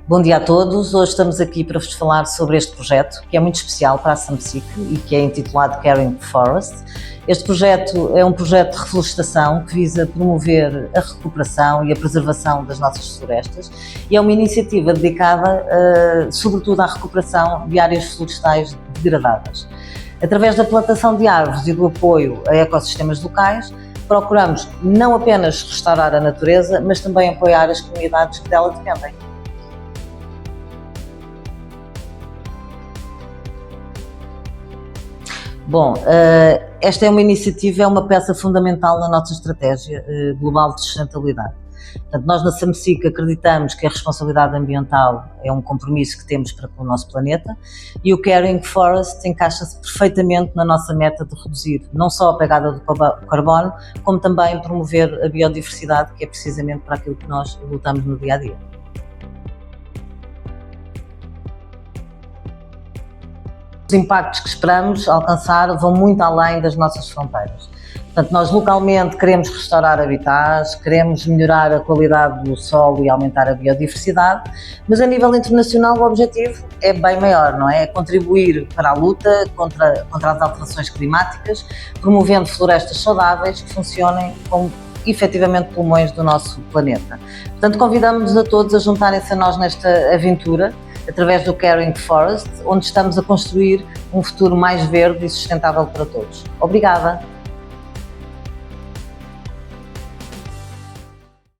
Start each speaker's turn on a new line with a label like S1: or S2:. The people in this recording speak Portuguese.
S1: Bom dia a todos. Hoje estamos aqui para vos falar sobre este projeto, que é muito especial para a SAMSIC e que é intitulado Caring Forest. Este projeto é um projeto de reflorestação que visa promover a recuperação e a preservação das nossas florestas e é uma iniciativa dedicada, sobretudo, à recuperação de áreas florestais degradadas. Através da plantação de árvores e do apoio a ecossistemas locais, procuramos não apenas restaurar a natureza, mas também apoiar as comunidades que dela dependem. Bom, esta é uma iniciativa, é uma peça fundamental na nossa estratégia global de sustentabilidade. Portanto, nós na SAMSIC acreditamos que a responsabilidade ambiental é um compromisso que temos para com o nosso planeta e o Caring Forest encaixa-se perfeitamente na nossa meta de reduzir não só a pegada do carbono, como também promover a biodiversidade, que é precisamente para aquilo que nós lutamos no dia a dia. Os impactos que esperamos alcançar vão muito além das nossas fronteiras. Portanto, nós localmente queremos restaurar habitats, queremos melhorar a qualidade do solo e aumentar a biodiversidade, mas a nível internacional o objetivo é bem maior, não é? É contribuir para a luta contra as alterações climáticas, promovendo florestas saudáveis que funcionem como efetivamente pulmões do nosso planeta. Portanto, convidamos-nos a todos a juntarem-se a nós nesta aventura, através do Caring Forest, onde estamos a construir um futuro mais verde e sustentável para todos. Obrigada!